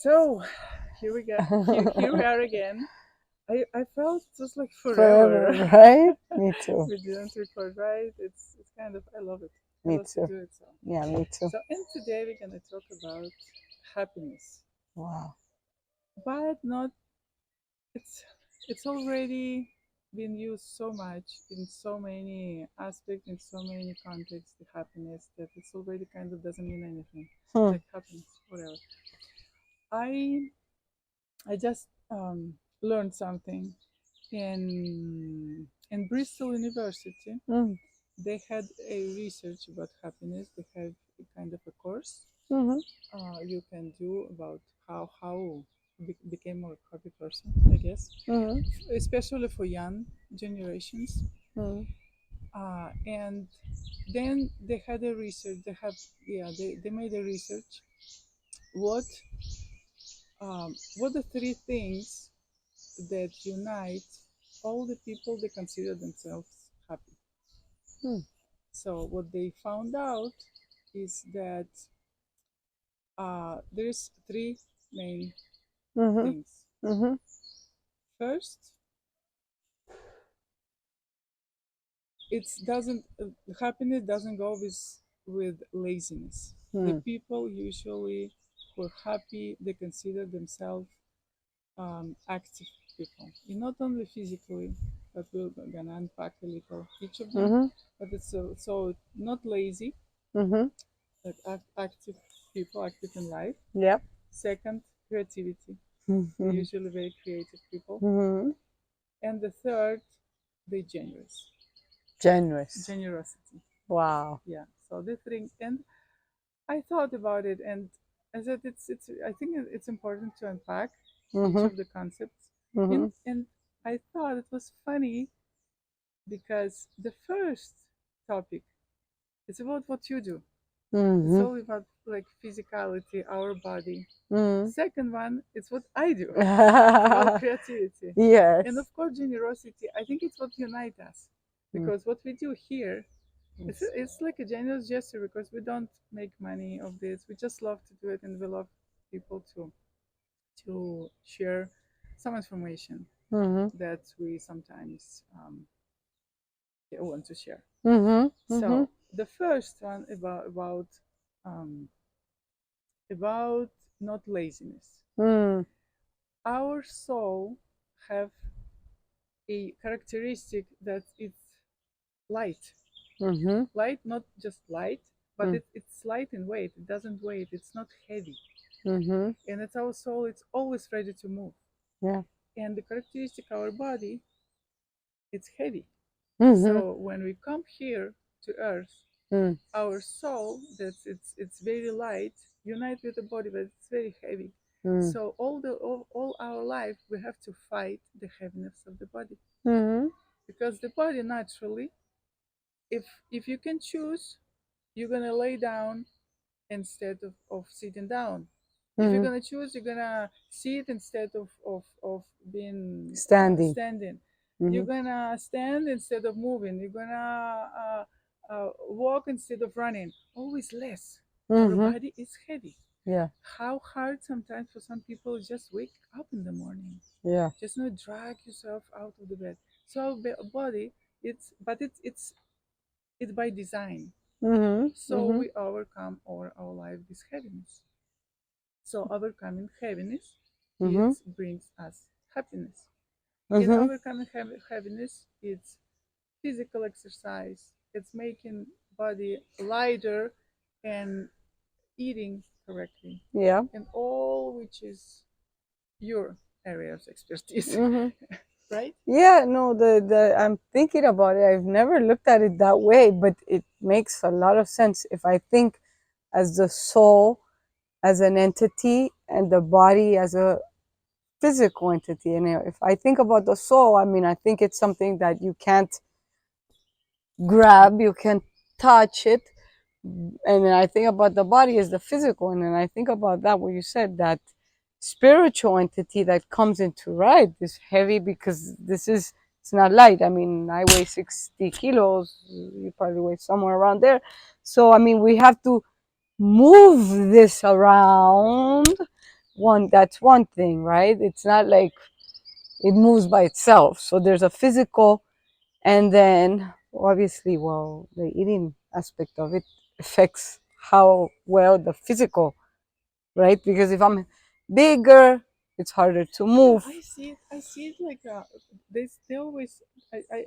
So here we go. Here we are again. I felt just like Forever, forever. right? Me too. We didn't record, right? It's kind of, I love it. I Me love to too. do it. So Yeah, me too. and today we're gonna talk about happiness, Wow. but not. It's it's already been used so much in so many aspects, in so many contexts. The happiness that it's already kind of doesn't mean anything. Hmm. Like happiness, whatever. I I just learned something in Bristol University. Mm. They had a research about happiness. They have a kind of a course Mm-hmm. you can do about how became more happy person, I guess, Mm-hmm. especially for young generations. Mm-hmm. And then they had a research. They made a research. What what the three things that unite all the people that consider themselves happy. So what they found out is that there's three main Mm-hmm. things. Mm-hmm. First, it doesn't happiness doesn't go with laziness. The Mm. people usually who are happy, they consider themselves active people, and not only physically, but we're gonna unpack a little each of them. Mm-hmm. But it's so not lazy, Mm-hmm. but active people, active in life. Yep. Second, creativity. They're Mm-hmm. usually very creative people. Mm-hmm. And the third, they're generous. Generous. Generosity. Wow. Yeah. So the three, and I thought about it, and I said it's. I think it's important to unpack each Mm-hmm. of the concepts. Mm-hmm. And I thought it was funny because the first topic is about what you do. It's Mm-hmm. all about like physicality, our body. Mm. Second one, it's what I do. It's about creativity. And Yes. of course, generosity. I think it's what unites us. Mm. Because what we do here, Yes. it's like a generous gesture because we don't make money of this. We just love to do it and we love people to share some information Mm-hmm. that we sometimes want to share. Mm-hmm. Mm-hmm. So the first one um, about not laziness. Mm. Our soul have a characteristic that it's light. Mm-hmm. Light, not just light, but Mm. it's light in weight. It doesn't weigh. It's not heavy. Mm-hmm. And it's our soul. It's always ready to move. Yeah. And the characteristic of our body, it's heavy. Mm-hmm. So when we come here to Earth, Mm. our soul, it's very light, unite with the body, but it's very heavy. Mm. So all our life we have to fight the heaviness of the body Mm-hmm. because the body naturally, if you can choose, you're gonna lay down instead of sitting down. If you're Mm-hmm. gonna choose, you're gonna sit instead of being Standing. standing. You're Mm-hmm. gonna stand instead of moving. You're gonna walk instead of running. Always less. Our Mm-hmm. body is heavy. Yeah. How hard sometimes for some people just wake up in the morning, Yeah. just not drag yourself out of the bed. So our body, it's by design. Mm-hmm. So Mm-hmm. we overcome our life this heaviness. So overcoming heaviness, it Mm-hmm. brings us happiness. In Mm-hmm. overcoming heaviness, it's physical exercise. It's making body lighter and eating correctly, Yeah. and all which is your area of expertise, Mm-hmm. right? Yeah, no, the I'm thinking about it. I've never looked at it that way, but it makes a lot of sense if I think as the soul as an entity and the body as a physical entity. And if I think about the soul, I mean, I think it's something that you can't grab, you can't touch it. And then I think about the body as the physical, and then I think about that what you said, that spiritual entity that comes into ride is heavy because it's not light. I mean, I weigh 60 kilos, you probably weigh somewhere around there. So I mean, we have to move this around that's one thing, right? It's not like it moves by itself. So there's a physical, and then obviously, well, the eating aspect of it affects how well the physical, right? Because if I'm bigger, it's harder to Yeah, move. I see it like they always.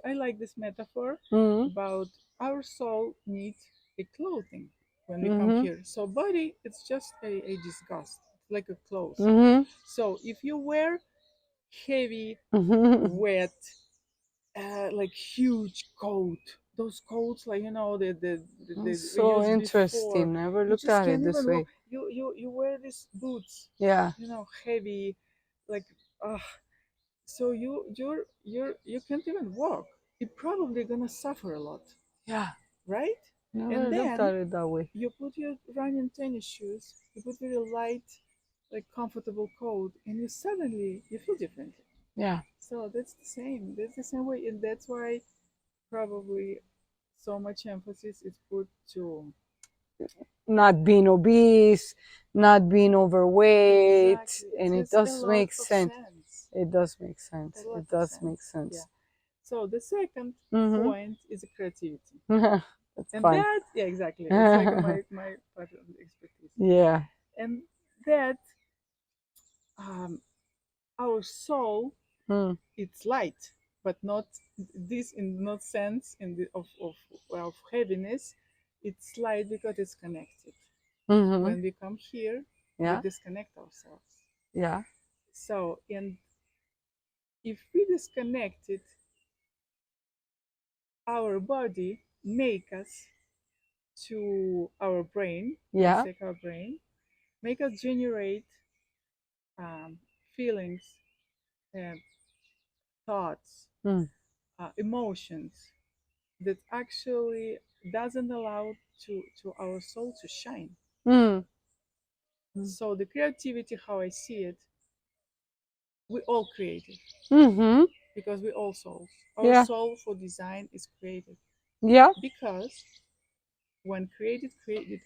I like this metaphor Mm-hmm. about our soul needs a clothing when we come Mm-hmm. here. So body, it's just a disgust. It's like a clothes. Mm-hmm. So if you wear heavy, Mm-hmm. wet, like huge coat, those coats, like we So used before, interesting. Never you looked just at can't it this even walk. way. You wear these boots, Yeah. heavy, like so you can't even walk. You're probably gonna suffer a lot, Yeah. right? Never And looked then at it that way. you put your running tennis shoes, you put very light, like comfortable coat, and you feel differently. Yeah. So that's the same. That's the same way, and that's why probably so much emphasis is put to Not being obese, not being overweight, exactly. It and it makes a does lot make of sense. sense. It does make A sense. lot It of does make sense. Yeah. sense. So the second Mm-hmm. point is creativity. That's And fun. that, yeah, exactly. It's like my part of the expertise. Yeah. And that um, our soul, Mm. it's light, but not this in not sense in the of heaviness. It's light because it's connected. Mm-hmm. When we come here, we Yeah. disconnect ourselves. Yeah. So, and if we disconnect it, our body make us to our brain. Let's Yeah. take our brain, make us generate um, feelings and thoughts, Mm. emotions that actually doesn't allow to our soul to shine. Mm. So the creativity, how I see it, we all creative Mm-hmm. because we all souls. Our Yeah. soul for design is creative Yeah. because when created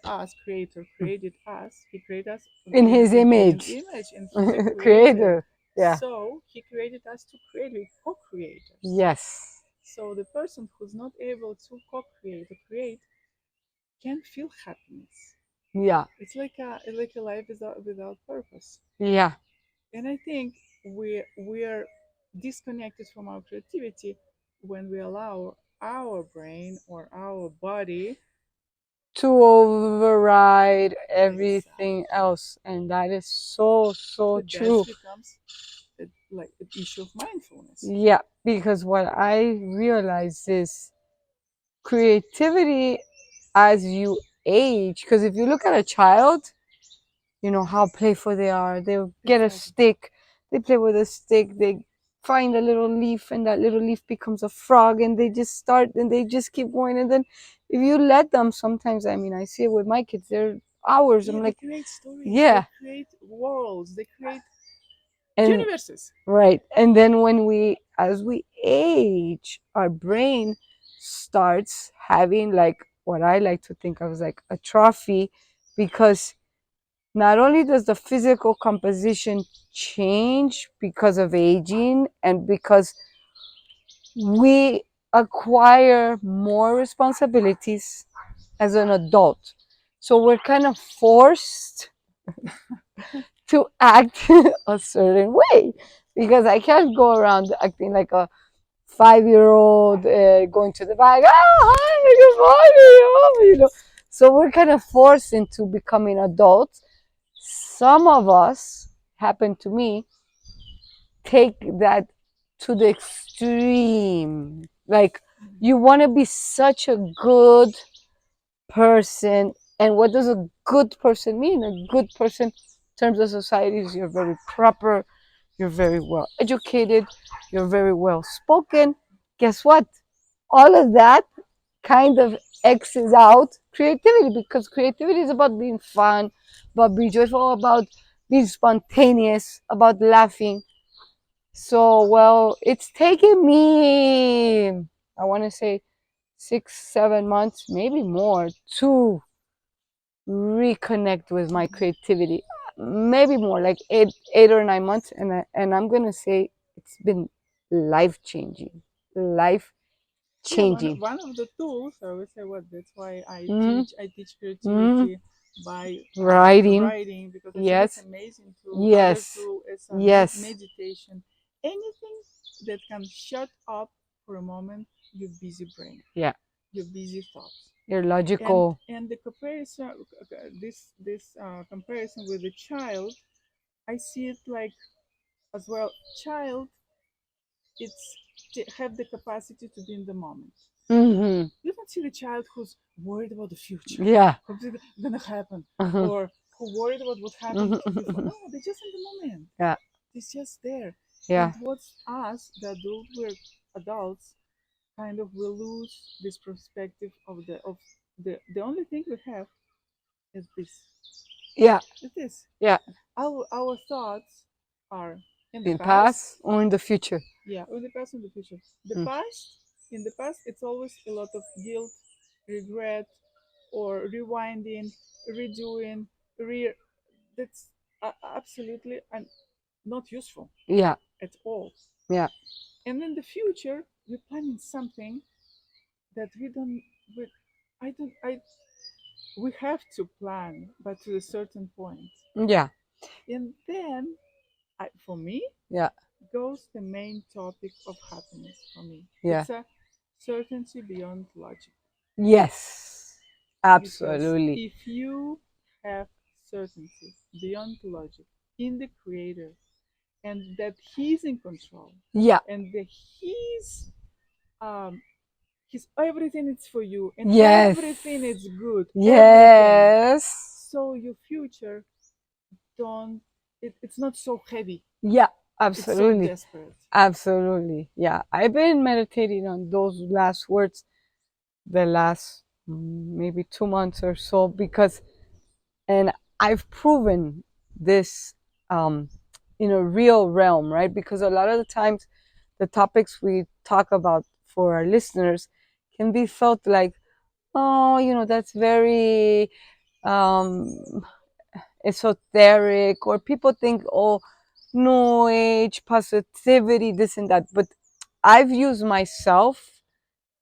us, creator created us, he created us In his in image. image, and he's a creator. Creator. Yeah. So he created us to create with co-creators. Yes. So the person who's not able to co-create or create can feel happiness. Yeah. It's like a life without purpose. Yeah. And I think we're disconnected from our creativity when we allow our brain or our body To override everything exactly. else. And that is so, so But that true. becomes like an issue of mindfulness. Yeah. Because what I realize is creativity as you age, because if you look at a child, you know how playful they are. They'll get a Exactly. stick, they play with a stick, they find a little leaf, and that little leaf becomes a frog, and they just start and they just keep going. And then if you let them, sometimes, I mean, I see it with my kids, they're hours. Yeah, I'm they like, create stories, yeah. they create worlds, they create And universes. right. And then when as we age, our brain starts having, like, what I like to think of as like a trophy, because not only does the physical composition change because of aging and because we acquire more responsibilities as an adult. So we're kind of forced to act a certain way, because I can't go around acting like a 5-year old, going to the bank. Oh, hi, good morning. Oh, So we're kind of forced into becoming adults. Some of us, happened to me, take that to the extreme. Like, you want to be such a good person. And what does a good person mean? A good person, in terms of society, is you're very proper, you're very well educated, you're very well spoken. Guess what? All of that kind of X's out creativity, because creativity is about being fun, about being joyful, about being spontaneous, about laughing. So, well, it's taken me, I want to say, 6, 7 months, maybe more, to reconnect with my creativity. maybe more, like 8 or 9 months, and I'm gonna say it's been life changing, life Yeah, changing. one of the tools I would say what that's why Mm, I teach mm, creativity by writing. writing because I think it's Yes, amazing tool, other yes, tool is a yes. meditation, anything that can shut up for a moment your busy brain, Yeah, your busy thoughts, you're logical. and the comparison, this comparison with the child, I see it like as well. Child, it's have the capacity to be in the moment. Hmm. You don't see the child who's worried about the future, Yeah. what's gonna happen, Hmm. or who worried about what happened before. No, they're just in the moment. Yeah, It's just there. yeah, And what's us, the adult, we're adults, kind of will lose this perspective of the only thing we have is this. yeah, It is. yeah. Our thoughts are in the In past. past or in the future. Yeah, in the past and the future. The Mm. past, in the past, it's always a lot of guilt, regret, or rewinding, redoing, re. That's absolutely not useful Yeah, at all. yeah, And in the future, we're planning something that we don't. We, I don't. I. We have to plan, but to a certain point, yeah, and then, for me, yeah, goes the main topic of happiness. For me, yeah. it's a certainty beyond logic. Yes, Because absolutely. if you have certainty beyond logic in the creator and that he's in control Yeah, and that um he's everything is for you and yes, everything is good, everything, yes. so your future don't it's not so heavy, Yeah, it's so absolutely. desperate. Absolutely. Yeah. I've been meditating on those last words the last maybe 2 months or so because, and I've proven this um, in a real realm, right? Because a lot of the times the topics we talk about for our listeners can be felt like, oh, that's very um, esoteric, or people think, oh, new age, positivity, this and that. But I've used myself,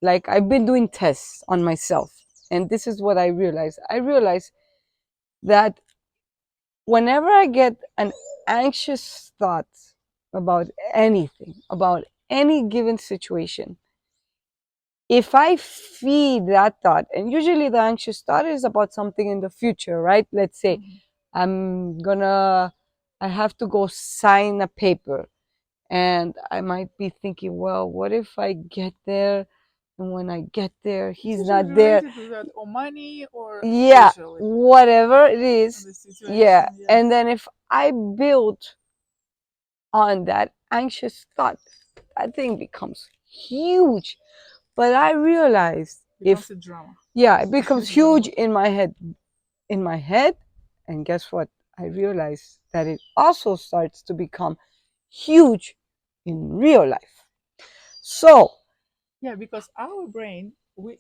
like I've been doing tests on myself. And this is what I realized. I realized that whenever I get an anxious thought about anything, about any given situation, if I feed that thought, and usually the anxious thought is about something in the future, right? Let's say Mhm. I'm gonna, I have to go sign a paper, and I might be thinking, well, what if I get there, and when I get there, It's he's usually not there? related to that or money or Yeah, usually whatever it is. the Yeah. situation, yeah. And then if I build on that anxious thought, that thing becomes huge. But I realized Becomes if, a drama. yeah, it becomes huge Drama. in my head, in my head. And guess what? I realized that it also starts to become huge in real life. So, Yeah, because our brain, we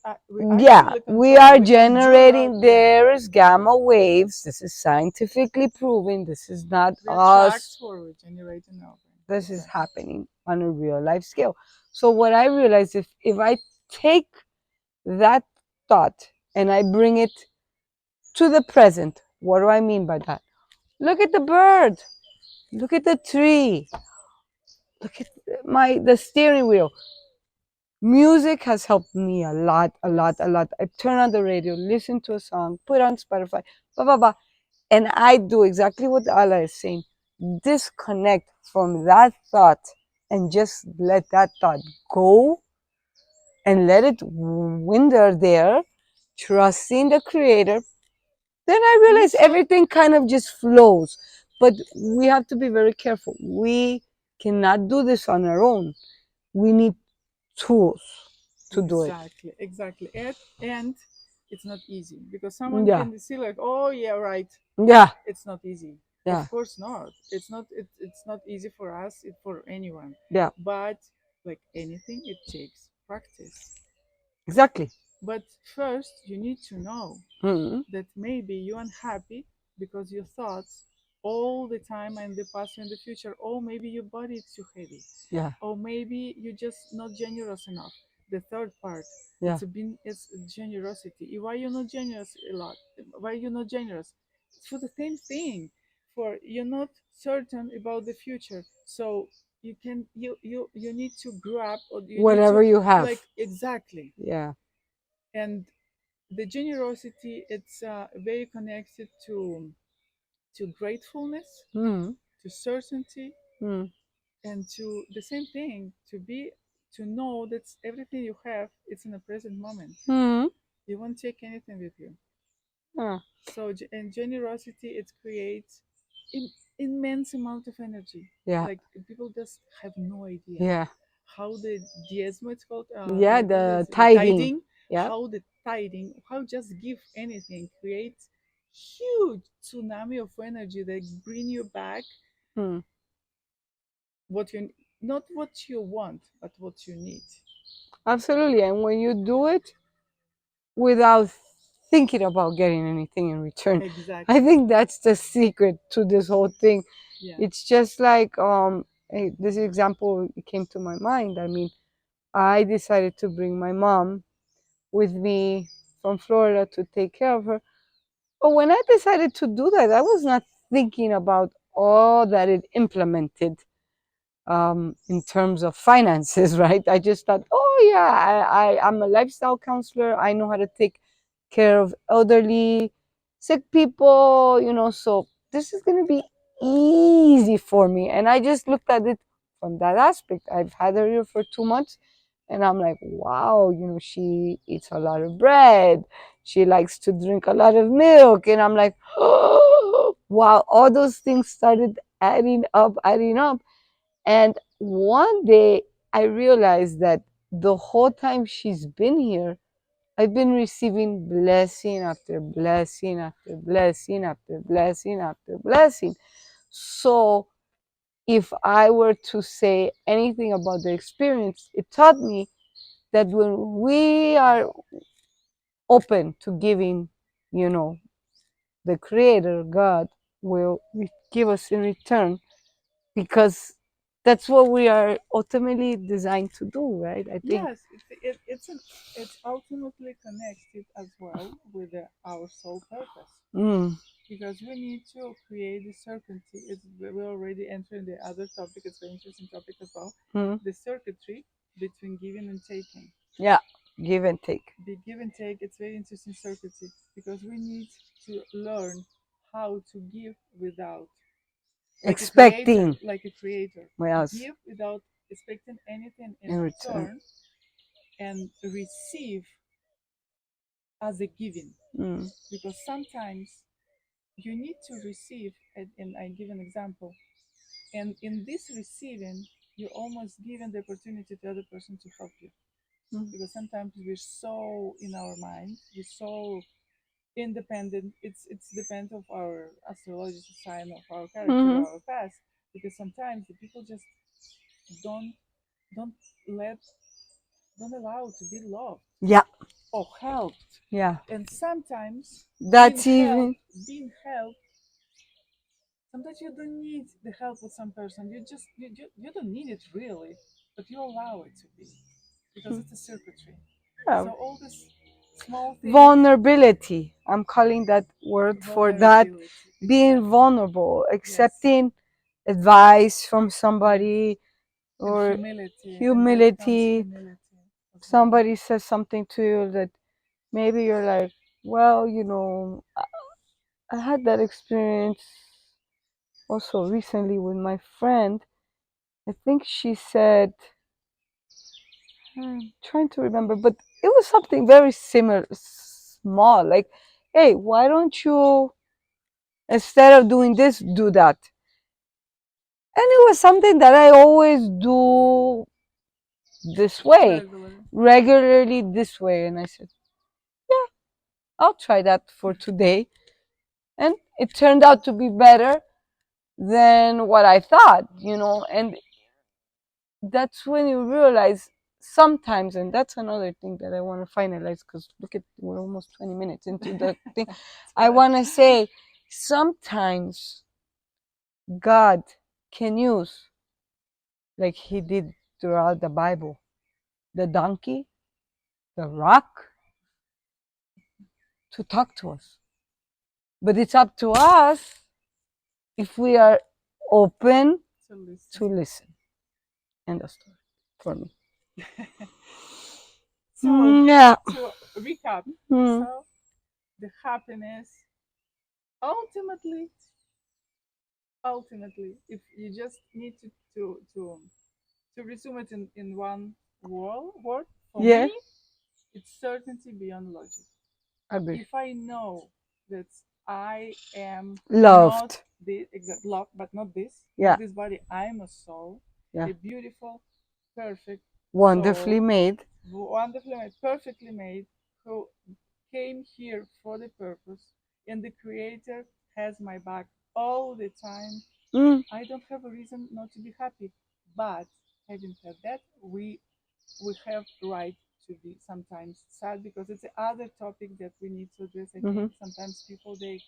yeah, actually we control. are We can do generating, yeah. there's gamma waves. This is scientifically proven. This is not We attract us. what we generate in our brain. This is Exactly. happening on a real life scale. So what I realize, if I take that thought and I bring it to the present, what do I mean by that? Look at the bird. Look at the tree. Look at the steering wheel. Music has helped me a lot, a lot, Yes. a lot. I turn on the radio, listen to a song, put on Spotify, blah, blah, blah. And I do exactly what Allah is saying. Disconnect from that thought and just let that thought go and let it winder there, trusting the creator. Then I And realize also, everything kind of just flows. But we have to be very careful. We cannot do this on our own. We need tools to do it. exactly, exactly. And it's not easy because someone Yeah, can see like, oh yeah, right. yeah, It's not easy. yeah, Of course not. It's not easy for us, for anyone. yeah, But like anything, it takes practice. exactly. But first, you need to know Mm-hmm. that maybe you're unhappy because your thoughts all the time and the past and the future. Oh, maybe your body is too heavy. Yeah. Or maybe you're just not generous enough. The third part, Yeah. it's generosity. Why you're not generous a lot? Why you're not generous? It's for the same thing. For you're not certain about the future, so you need to grab, or you need to, Whatever you have. like, exactly. Yeah. And the generosity, it's very connected to gratefulness, Mm. to certainty, Mm. and to the same thing, to know that everything you have, it's in the present moment. Mm. You won't take anything with you. Uh, So and generosity, it creates immense amount of energy. yeah. Like, people just have no idea Yeah. how the diezmo, it's called, Yeah. what The is the tithing. tithing, Yeah. how the tithing, how just give anything creates huge tsunami of energy that bring you back Mm. what you, not what you want, but what you need. Absolutely. And when you do it without thinking about getting anything in return, I Exactly. think that's the secret to this whole thing. Yeah. It's just like this example came to my mind. I mean, I decided to bring my mom with me from Florida to take care of her. But when I decided to do that, I was not thinking about all that it implemented in terms of finances, right? I just thought, oh yeah, I'm a lifestyle counselor. I know how to take care of elderly, sick people, so this is going to be easy for me. And I just looked at it from that aspect. I've had her here for 2 months, and I'm like, wow, she eats a lot of bread. She likes to drink a lot of milk. And I'm like, oh, wow, all those things started adding up. And one day I realized that the whole time she's been here, I've been receiving blessing after blessing after blessing after blessing after blessing. So if I were to say anything about the experience, it taught me that when we are open to giving, you know, the Creator, God, will give us in return, because that's what we are ultimately designed to do, right? I think. Yes, it's ultimately connected as well with our soul purpose, Mm. because we need to create the certainty. We're already entering the other topic. It's an interesting topic as well. Mm. The circuitry between giving and taking. Yeah, give and take. The give and take, it's very interesting circuitry, because we need to learn how to give without, like a creator, Expecting. like a creator, Yes, give without expecting anything in in return. return, and receive as a giving. Mm. Because sometimes you need to receive, and I give an example, and in this receiving, you're almost giving the opportunity to the other person to help you. Mm. Because sometimes we're so in our mind, we're so independent. It's depend of our astrological sign, of our character, Mhm. our past. Because sometimes the people just don't don't let don't allow to be loved Yeah, or helped. yeah. And sometimes being That's helped, even. being helped, sometimes you don't need the help of some person. You don't need it really, but you allow it to be, because it's a circuitry. Yeah. So all these small things, Vulnerability. I'm calling that word for that. vulnerability, Being exactly. vulnerable, Yes, accepting advice from somebody, and or humility, and that comes humility. humility as well. Somebody says something to you that maybe you're like, well, I had that experience also recently with my friend. I think she said, I'm trying to remember, but it was something very similar, small, like, hey, why don't you, instead of doing this, do that? And it was something that I always do this way, Regular. regularly this way. And I said, yeah, I'll try that for today. And it turned out to be better than what I thought. And that's when you realize sometimes, and that's another thing that I want to finalize, because look at, we're almost 20 minutes into the thing. It's I fine. want to say sometimes God can use, like he did throughout the Bible, the donkey, the rock, to talk to us. But it's up to us if we are open to listen. to listen. End of story for me. So Yeah. to recap, Mm. so the happiness ultimately, if you just need to resume it in one word, for Yeah. me, it's certainty beyond logic. Agree. If I know that I am not Loved. the exact love, but not this, Yeah. not this body, I am a soul, Yeah. a beautiful, perfect Wonderfully soul, made. wonderfully made, perfectly made, who came here for the purpose, and the Creator has my back all the time. Mm. I don't have a reason not to be happy. But having said that, we have right to be sometimes sad, because it's the other topic that we need to address. I Mm-hmm. think sometimes people they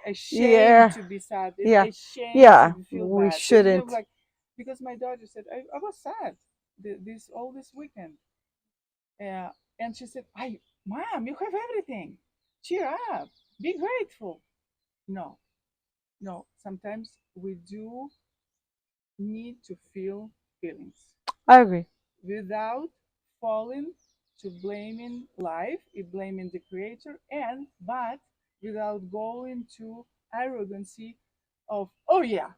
ashamed Yeah. to be sad, Yeah. they ashamed Yeah. to feel We bad. They feel shouldn't. like, because my daughter said I was sad this all this weekend, and she said, "I Mom, you have everything. Cheer up. Be grateful." No, no. Sometimes we do need to feel feelings I agree. without falling to blaming life, blaming the creator, and but without going to arrogancy of, oh yeah,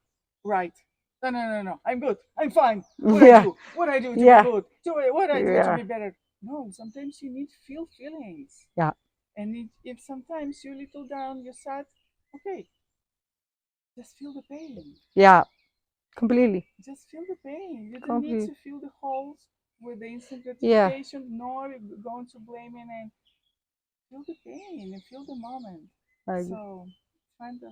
right. No, no, no, no. I'm good. I'm fine. What I Yeah. do, what I do to be Yeah. good, what I do to Yeah. be better. No, sometimes you need feel feelings, Yeah. and if sometimes you're little down, you're sad. Okay, just feel the pain. Yeah. Completely. Just feel the pain. You don't need Completely. to feel the holes with the instant Yeah. gratification, nor going to blame it, and feel the pain and feel the moment. I agree. So find the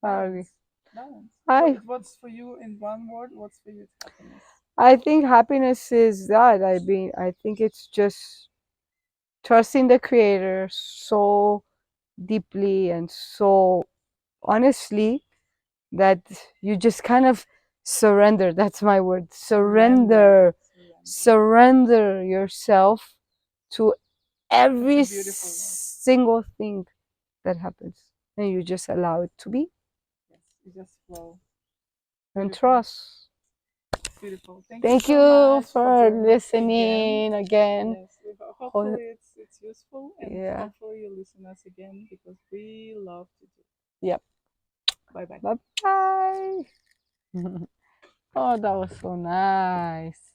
I agree. balance. Balance. I What's for you in one word? What's for you happiness? I think happiness is that. I think it's just trusting the creator so deeply and so honestly that you just kind of surrender. That's my word. Surrender. Surrender. Surrender. Surrender yourself to It's a every beautiful word. single thing that happens. And you just allow it to be Yes, you just flow. and Beautiful. trust. Beautiful. Thank you Thank so you much for for joining us again. listening again. Yes, hopefully it's useful, and Yeah. hopefully you listen us again, because we love to do. Yep. Bye bye. Bye bye. Oh, that was so nice.